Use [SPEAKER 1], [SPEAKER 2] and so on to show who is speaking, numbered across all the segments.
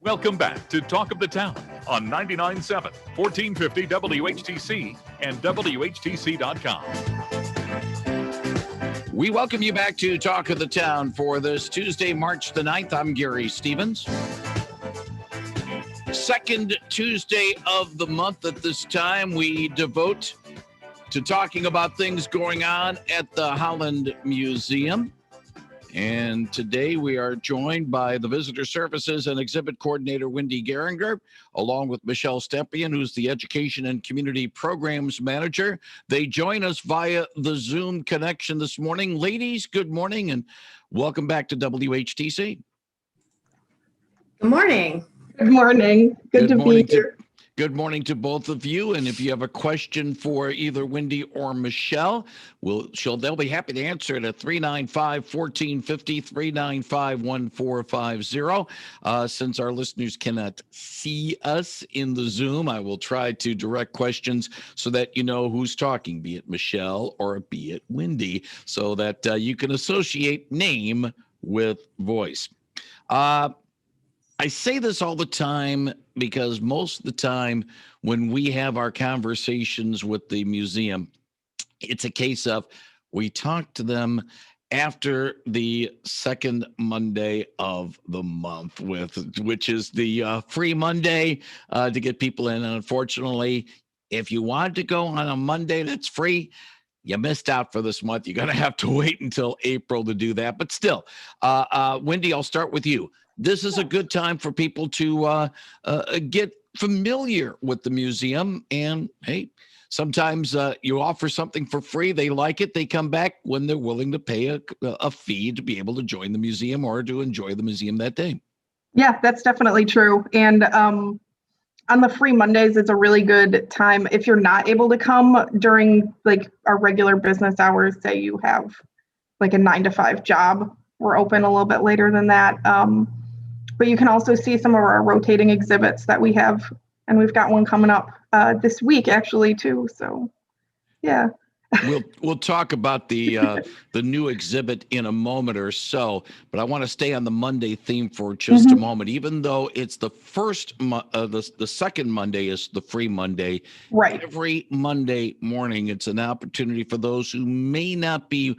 [SPEAKER 1] Welcome back to Talk of the Town on 99.7, 1450 WHTC and WHTC.com.
[SPEAKER 2] We welcome you back to Talk of the Town for this Tuesday, March the 9th. I'm Gary Stevens. Second Tuesday of the month at this time, we devote to talking about things going on at the Holland Museum. And today we are joined by the Visitor Services and Exhibit Coordinator, Winde Gehringer, along with Michelle Stempien, who's the Education and Community Programs Manager. They join us via the Zoom connection this morning. Ladies, good morning and welcome back to WHTC.
[SPEAKER 3] Good morning.
[SPEAKER 4] Good morning. Good to be here.
[SPEAKER 2] Good morning to both of you. And if you have a question for either Winde or Michelle, they'll be happy to answer it at 395-1450, 395-1450. Since our listeners cannot see us in the Zoom, I will try to direct questions so that you know who's talking, be it Michelle or be it Winde, so that you can associate name with voice. I say this all the time because most of the time when we have our conversations with the museum, it's a case of we talk to them after the second Monday of the month, which is the free Monday to get people in. And unfortunately, if you wanted to go on a Monday that's free, you missed out for this month. You're going to have to wait until April to do that. But still, Winde, I'll start with you. This is a good time for people to get familiar with the museum. And hey, sometimes you offer something for free. They like it. They come back when they're willing to pay a fee to be able to join the museum or to enjoy the museum that day.
[SPEAKER 4] Yeah, that's definitely true. And on the free Mondays, it's a really good time. If you're not able to come during like our regular business hours, say you have like a 9-to-5 job, we're open a little bit later than that. But you can also see some of our rotating exhibits that we have, and we've got one coming up this week actually too. So, yeah.
[SPEAKER 2] We'll talk about the new exhibit in a moment or so, but I want to stay on the Monday theme for just a moment. Even though it's the the second Monday is the free Monday,
[SPEAKER 4] right?
[SPEAKER 2] Every Monday morning, it's an opportunity for those who may not be,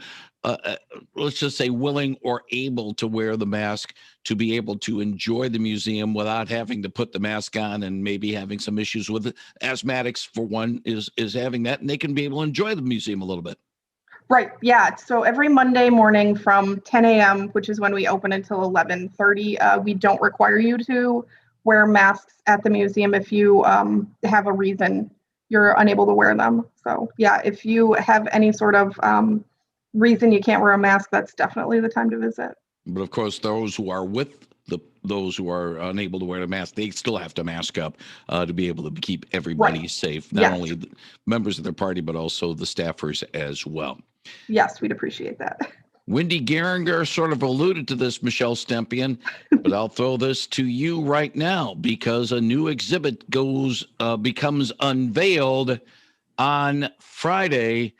[SPEAKER 2] let's just say, willing or able to wear the mask to be able to enjoy the museum without having to put the mask on and maybe having some issues with it. Asthmatics, for one, is having that, and they can be able to enjoy the museum a little bit.
[SPEAKER 4] Right. Yeah. So every Monday morning from 10 a.m., which is when we open until 11:30, we don't require you to wear masks at the museum if you have a reason you're unable to wear them. So yeah, if you have any sort of reason you can't wear a mask, that's definitely the time to visit.
[SPEAKER 2] But of course, those who are with those who are unable to wear a mask, they still have to mask up to be able to keep everybody safe, not only the members of their party, but also the staffers as well.
[SPEAKER 4] Yes, we'd appreciate that.
[SPEAKER 2] Winde Gehringer sort of alluded to this, Michelle Stempien, but I'll throw this to you right now because a new exhibit becomes unveiled on Friday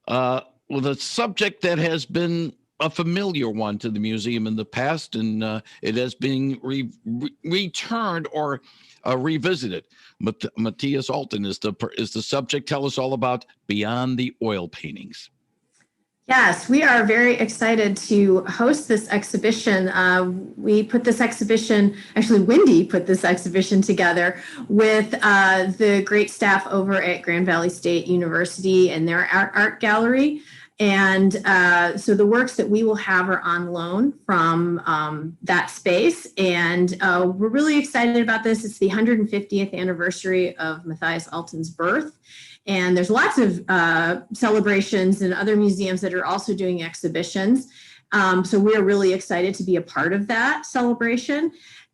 [SPEAKER 2] with a subject that has been a familiar one to the museum in the past, and it has been returned or revisited. Matthias Alton is the subject. Tell us all about Beyond the Oil Paintings.
[SPEAKER 3] Yes, we are very excited to host this exhibition. We put this exhibition, actually Winde put this exhibition together with the great staff over at Grand Valley State University and their art gallery. And so the works that we will have are on loan from that space. And we're really excited about this. It's the 150th anniversary of Matthias Alton's birth. And there's lots of celebrations and other museums that are also doing exhibitions. So we're really excited to be a part of that celebration.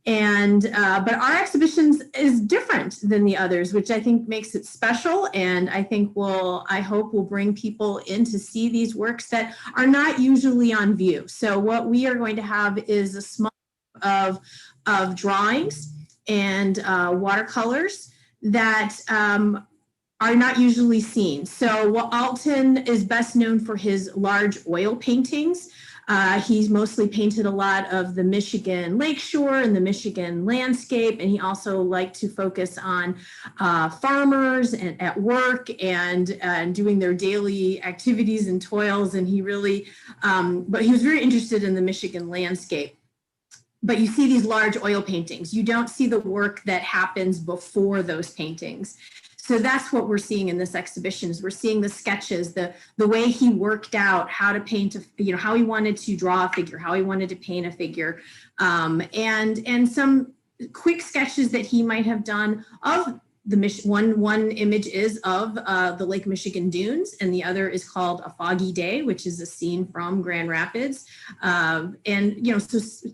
[SPEAKER 3] And but our exhibitions is different than the others, which I think makes it special. And I think I hope will bring people in to see these works that are not usually on view. So what we are going to have is a small of drawings and watercolors that are not usually seen. So Alton is best known for his large oil paintings. He's mostly painted a lot of the Michigan lakeshore and the Michigan landscape, and he also liked to focus on farmers and at work and doing their daily activities and toils. And he really, but he was very interested in the Michigan landscape. But you see these large oil paintings. You don't see the work that happens before those paintings. So that's what we're seeing in this exhibition is we're seeing the sketches, the way he worked out how to paint, how he wanted to draw a figure, how he wanted to paint a figure, and some quick sketches that he might have done of the one image is of the Lake Michigan dunes, and the other is called A Foggy Day, which is a scene from Grand Rapids. So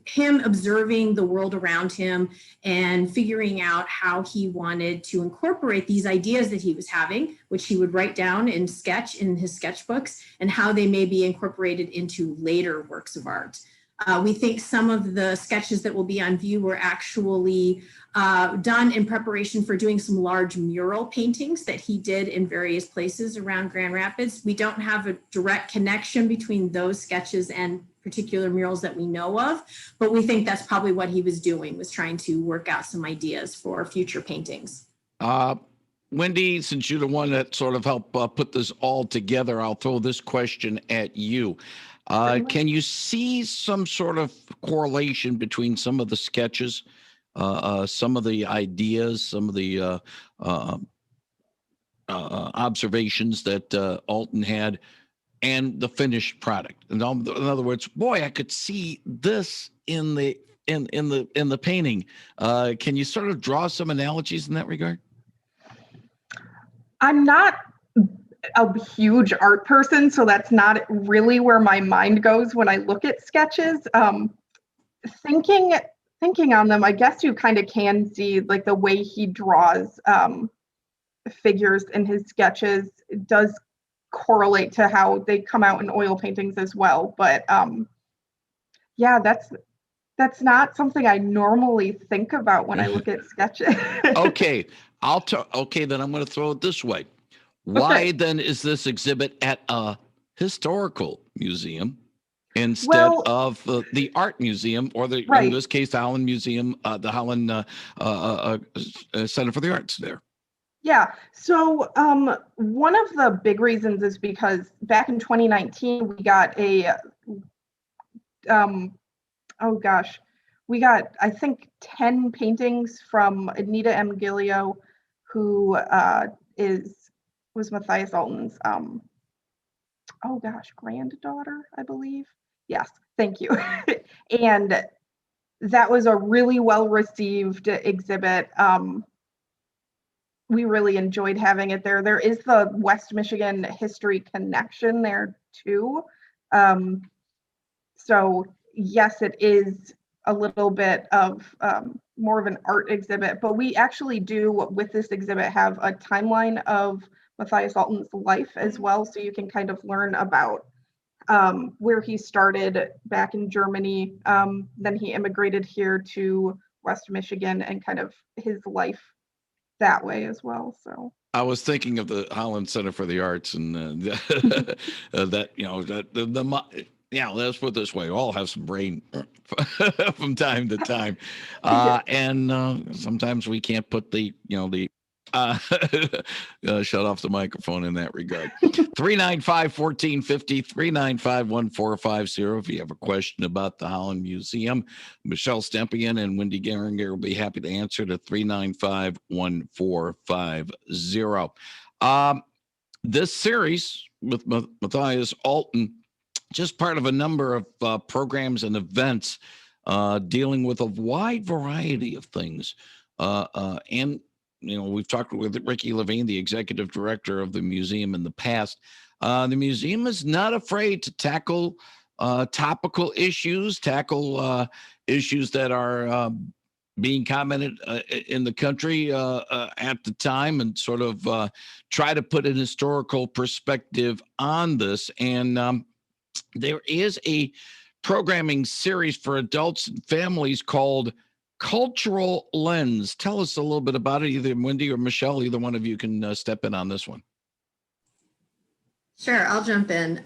[SPEAKER 3] him observing the world around him and figuring out how he wanted to incorporate these ideas that he was having, which he would write down and sketch in his sketchbooks, and how they may be incorporated into later works of art. We think some of the sketches that will be on view were actually done in preparation for doing some large mural paintings that he did in various places around Grand Rapids. We don't have a direct connection between those sketches and particular murals that we know of, but we think that's probably what he was doing, was trying to work out some ideas for future paintings.
[SPEAKER 2] Winde, since you're the one that sort of helped put this all together, I'll throw this question at you. Can you see some sort of correlation between some of the sketches, some of the ideas, some of the observations that Alton had, and the finished product? In other words, boy, I could see this in the painting. Can you sort of draw some analogies in that regard?
[SPEAKER 4] I'm not a huge art person, so that's not really where my mind goes when I look at sketches. Thinking on them, I guess you kind of can see like the way he draws figures in his sketches does correlate to how they come out in oil paintings as well. But yeah, that's not something I normally think about when I look at sketches.
[SPEAKER 2] Okay, then I'm going to throw it this way. Why then is this exhibit at a historical museum instead of the art museum, or in this case, the Holland Museum, the Holland Center for the Arts there?
[SPEAKER 4] Yeah, so one of the big reasons is because back in 2019, we got I think 10 paintings from Anita M. Gillio, who was Matthias Alton's granddaughter, I believe. Yes, thank you. And that was a really well-received exhibit. We really enjoyed having it there. There is the West Michigan history connection there too. So yes, it is a little bit of more of an art exhibit, but we actually do, with this exhibit, have a timeline of Matthias Alton's life as well, so you can kind of learn about where he started back in Germany. Then he immigrated here to West Michigan, and kind of his life that way as well. So
[SPEAKER 2] I was thinking of the Holland Center for the Arts, and let's put it this way: all have some brain from time to time, and sometimes we can't put shut off the microphone in that regard. 395-1450, 395-1450. If you have a question about the Holland Museum, Michelle Stempien and Winde Gehringer will be happy to answer to 395-1450. This series with Matthias Alton, just part of a number of programs and events dealing with a wide variety of things, and we've talked with Ricky Levine, the executive director of the museum, in the past. The museum is not afraid to tackle topical issues, issues that are being commented in the country at the time, and sort of try to put an historical perspective on this. And there is a programming series for adults and families called Cultural Lens. Tell us a little bit about it, either Winde or Michelle. Either one of you can step in on this one.
[SPEAKER 3] Sure, I'll jump in.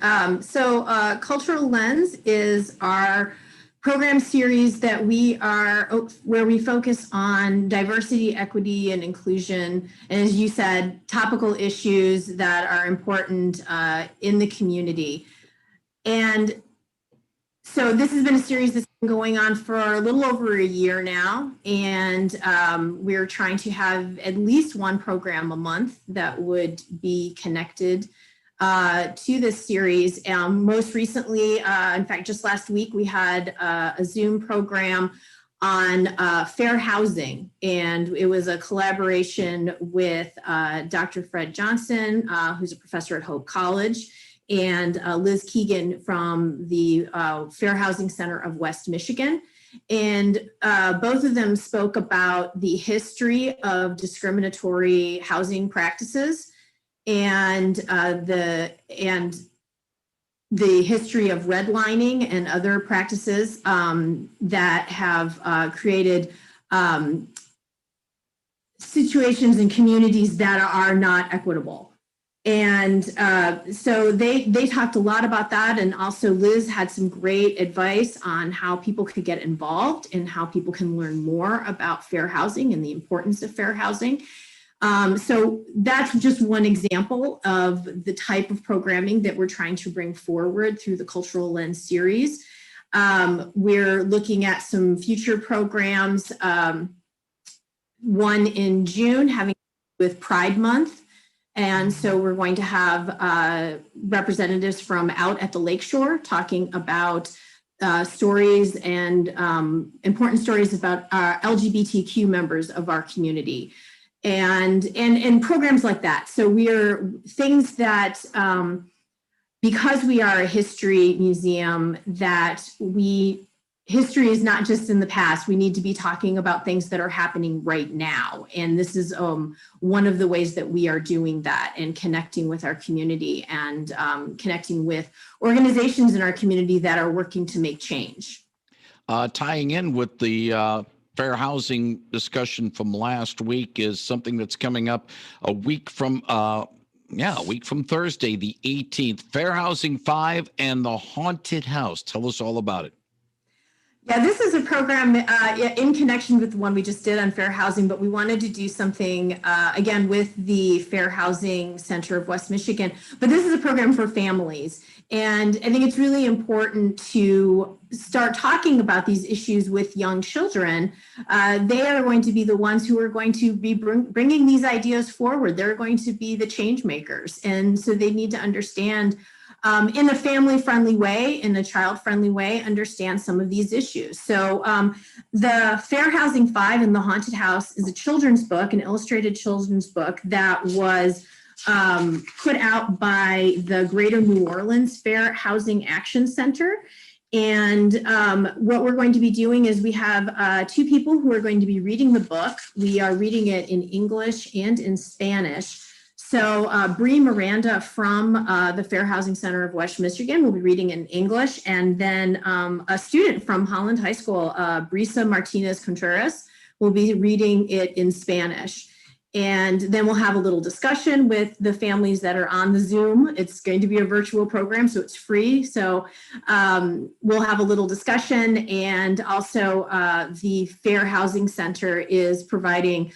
[SPEAKER 3] Cultural Lens is our program series that where we focus on diversity, equity, and inclusion. And as you said, topical issues that are important in the community. And so this has been a series that's been going on for a little over a year now. And we're trying to have at least one program a month that would be connected to this series. Most recently, in fact, just last week, we had a Zoom program on fair housing, and it was a collaboration with Dr. Fred Johnson, who's a professor at Hope College, and Liz Keegan from the Fair Housing Center of West Michigan. And both of them spoke about the history of discriminatory housing practices and the history of redlining and other practices that have created situations in communities that are not equitable. And so they talked a lot about that. And also Liz had some great advice on how people could get involved and how people can learn more about fair housing and the importance of fair housing. So that's just one example of the type of programming that we're trying to bring forward through the Cultural Lens series. We're looking at some future programs, one in June having with Pride Month. And so we're going to have representatives from out at the Lakeshore talking about stories and important stories about LGBTQ members of our community. And programs like that. So we're things that, because we are a history museum, that history is not just in the past. We need to be talking about things that are happening right now. And this is one of the ways that we are doing that and connecting with our community and connecting with organizations in our community that are working to make change.
[SPEAKER 2] Tying in with the fair housing discussion from last week is something that's coming up a week from Thursday, the 18th. Fair Housing 5 and the Haunted House. Tell us all about it.
[SPEAKER 3] Yeah, this is a program in connection with the one we just did on fair housing, but we wanted to do something, again, with the Fair Housing Center of West Michigan. But this is a program for families. And I think it's really important to start talking about these issues with young children. They are going to be the ones who are going to be bringing these ideas forward. They're going to be the change makers. And so they need to understand in a family-friendly way, in a child-friendly way, understand some of these issues. So the Fair Housing 5 and the Haunted House is a children's book, an illustrated children's book that was put out by the Greater New Orleans Fair Housing Action Center. And what we're going to be doing is we have two people who are going to be reading the book. We are reading it in English and in Spanish. So Bree Miranda from the Fair Housing Center of West Michigan will be reading in English, and then a student from Holland High School, Brisa Martinez Contreras, will be reading it in Spanish. And then we'll have a little discussion with the families that are on the Zoom. It's going to be a virtual program, so it's free. So we'll have a little discussion, and also the Fair Housing Center is providing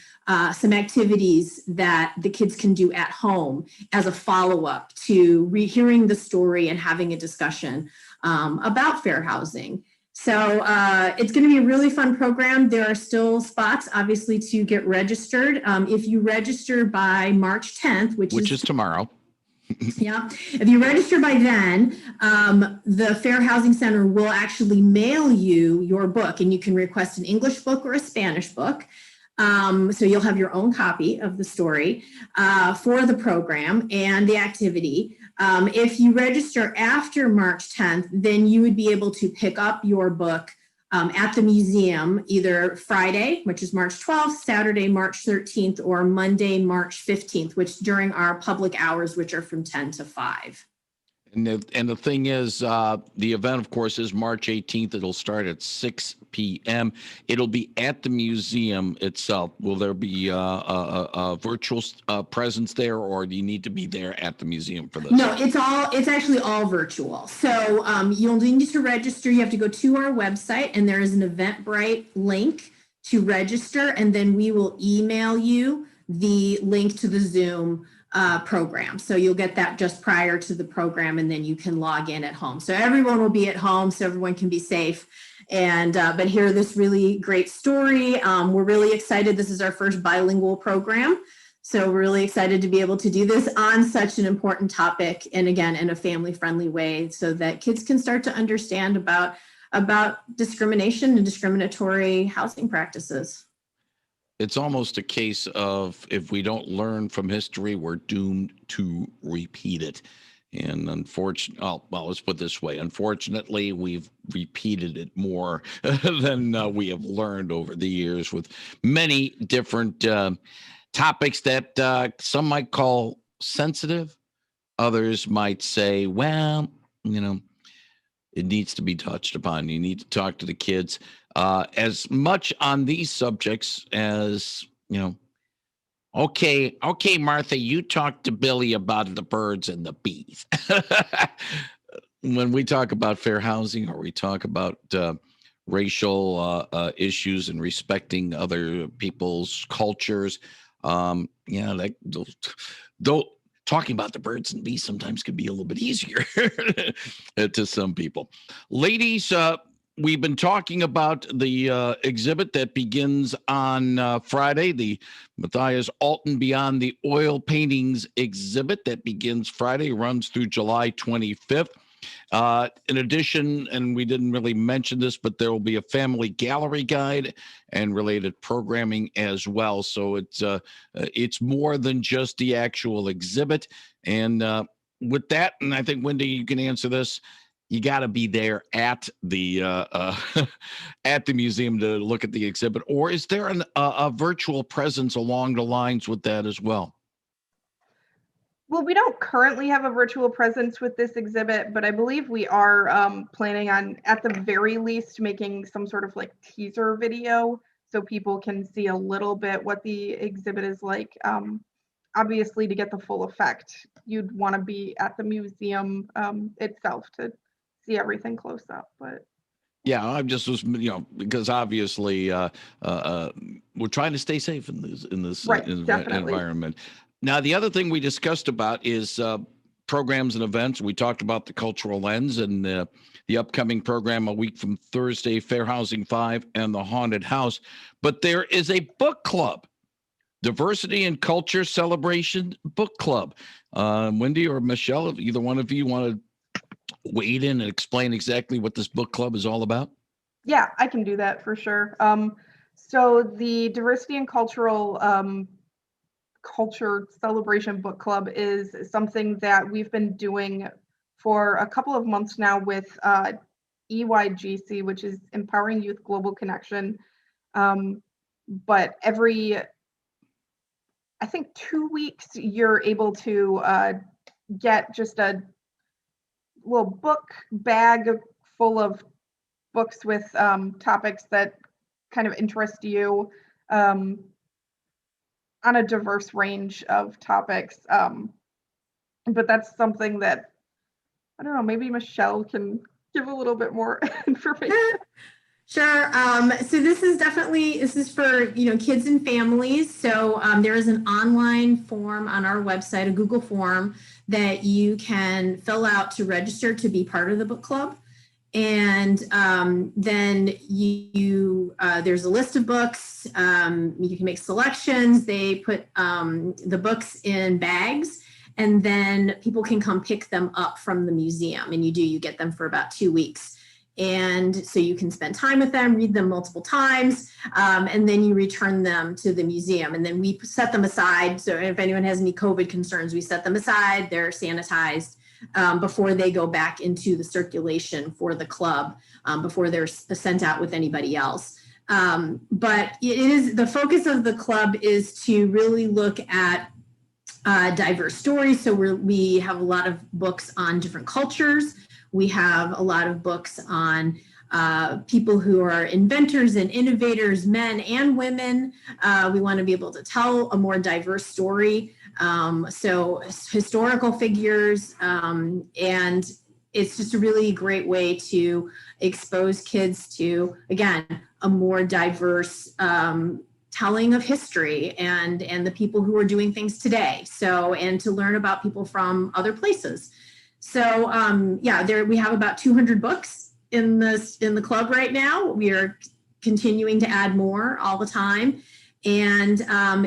[SPEAKER 3] some activities that the kids can do at home as a follow-up to hearing the story and having a discussion about fair housing. So it's going to be a really fun program. There are still spots, obviously, to get registered. If you register by March 10th, which is tomorrow. Yeah. If you register by then, the Fair Housing Center will actually mail you your book, and you can request an English book or a Spanish book. So you'll have your own copy of the story for the program and the activity. If you register after March 10th, then you would be able to pick up your book at the museum either Friday, which is March 12th, Saturday, March 13th, or Monday, March 15th, which during our public hours, which are from 10 to 5.
[SPEAKER 2] And the thing is, the event, of course, is March 18th. It'll start at 6 p.m. It'll be at the museum itself. Will there be a virtual presence there, or do you need to be there at the museum for this?
[SPEAKER 3] No, it's actually all virtual. So you'll need to register. You have to go to our website, and there is an Eventbrite link to register, and then we will email you the link to the Zoom program. So you'll get that just prior to the program, and then you can log in at home. So everyone will be at home, so everyone can be safe and but hear this really great story. We're really excited. This is our first bilingual program. So we're really excited to be able to do this on such an important topic, and again, in a family-friendly way, so that kids can start to understand about discrimination and discriminatory housing practices.
[SPEAKER 2] It's almost a case of, if we don't learn from history, we're doomed to repeat it. And unfortunately, well, let's put it this way. Unfortunately, we've repeated it more than we have learned over the years, with many different topics that some might call sensitive. Others might say, well, it needs to be touched upon. You need to talk to the kids as much on these subjects as, okay, Martha, you talk to Billy about the birds and the bees. When we talk about fair housing, or we talk about racial issues and respecting other people's cultures, talking about the birds and bees sometimes can be a little bit easier to some people. Ladies, we've been talking about the exhibit that begins on Friday, the Matthias Alton Beyond the Oil Paintings exhibit that begins Friday, runs through July 25th. In addition, and we didn't really mention this, but there will be a family gallery guide and related programming as well. So it's more than just the actual exhibit. And with that, and I think, Winde, you can answer this, you got to be there at the at the museum to look at the exhibit. Or is there a virtual presence along the lines with that as well?
[SPEAKER 4] Well, we don't currently have a virtual presence with this exhibit, but I believe we are planning on, at the very least, making some sort of like teaser video so people can see a little bit what the exhibit is like. Obviously, to get the full effect, you'd want to be at the museum itself to see everything close up. But
[SPEAKER 2] yeah, I just was, because obviously we're trying to stay safe in this
[SPEAKER 4] right,
[SPEAKER 2] environment. Now, the other thing we discussed about is programs and events. We talked about the Cultural Lens and the upcoming program a week from Thursday, Fair Housing 5 and the Haunted House. But there is a book club, Diversity and Culture Celebration Book Club. Winde or Michelle, if either one of you want to wade in and explain exactly what this book club is all about?
[SPEAKER 4] Yeah, I can do that for sure. So the Diversity and Culture Celebration Book Club is something that we've been doing for a couple of months now with EYGC, which is Empowering Youth Global Connection. But every, I think, 2 weeks, you're able to get just a little book bag full of books with topics that kind of interest you. On a diverse range of topics. But that's something that, I don't know, maybe Michelle can give a little bit more information.
[SPEAKER 3] Sure. So this is for, kids and families. So there is an online form on our website, a Google form that you can fill out to register to be part of the book club. And then there's a list of books. You can make selections. They put the books in bags, and then people can come pick them up from the museum. And you get them for about 2 weeks. And so you can spend time with them, read them multiple times, and then you return them to the museum. And then we set them aside. So if anyone has any COVID concerns, we set them aside. They're sanitized before they go back into the circulation for the club, before they're sent out with anybody else. But the focus of the club is to really look at diverse stories. So we have a lot of books on different cultures. We have a lot of books on people who are inventors and innovators, men and women. We want to be able to tell a more diverse story. So historical figures, and it's just a really great way to expose kids to, again, a more diverse telling of history and the people who are doing things today. So, and to learn about people from other places. So, yeah, we have about 200 books in the club right now. We are continuing to add more all the time. And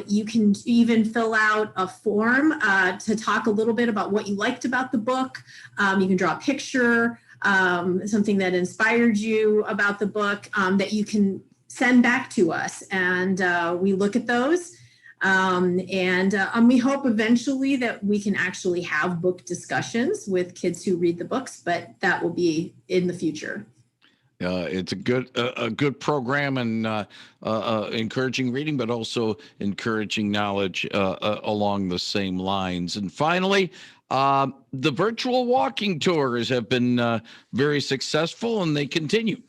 [SPEAKER 3] you can even fill out a form to talk a little bit about what you liked about the book. You can draw a picture, something that inspired you about the book that you can send back to us. And we look at those. And we hope eventually that we can actually have book discussions with kids who read the books, but that will be in the future.
[SPEAKER 2] It's a good program and encouraging reading, but also encouraging knowledge along the same lines. And finally, the virtual walking tours have been very successful, and they continue.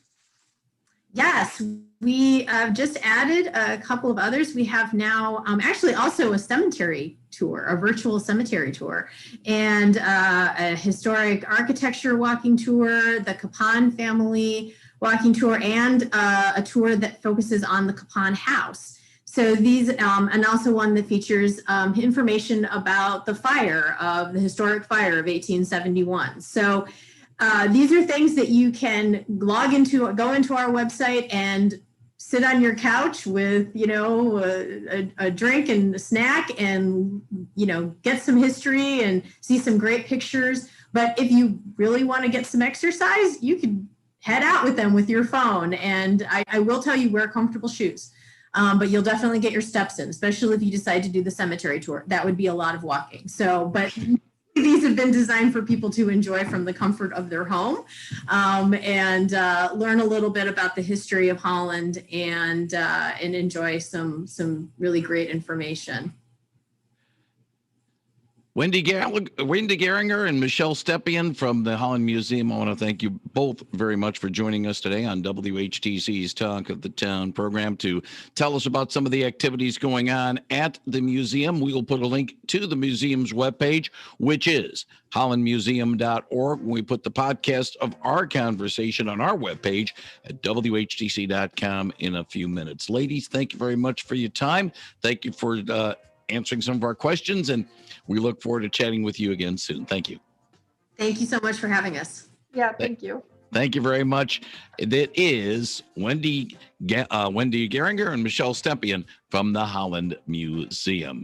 [SPEAKER 3] Yes, we just added a couple of others. We have now actually also a cemetery tour, a virtual cemetery tour, and a historic architecture walking tour, the Capon family walking tour, and a tour that focuses on the Capon house. So these, and also one that features information about the fire of the historic fire of 1871. So these are things that you can go into our website and sit on your couch with, a drink and a snack and, get some history and see some great pictures. But if you really want to get some exercise, you can head out with them with your phone. And I will tell you, wear comfortable shoes. But you'll definitely get your steps in, especially if you decide to do the cemetery tour. That would be a lot of walking. So, but these have been designed for people to enjoy from the comfort of their home and learn a little bit about the history of Holland and enjoy some really great information.
[SPEAKER 2] Winde Gehringer and Michelle Stempien from the Holland Museum, I want to thank you both very much for joining us today on WHTC's Talk of the Town program to tell us about some of the activities going on at the museum. We will put a link to the museum's webpage, which is hollandmuseum.org. We put the podcast of our conversation on our webpage at WHTC.com in a few minutes. Ladies, thank you very much for your time. Thank you for answering some of our questions, and we look forward to chatting with you again soon. Thank you.
[SPEAKER 3] Thank you so much for having us.
[SPEAKER 4] Yeah, thank you.
[SPEAKER 2] Thank you very much. That is Winde Gehringer and Michelle Stempien from the Holland Museum.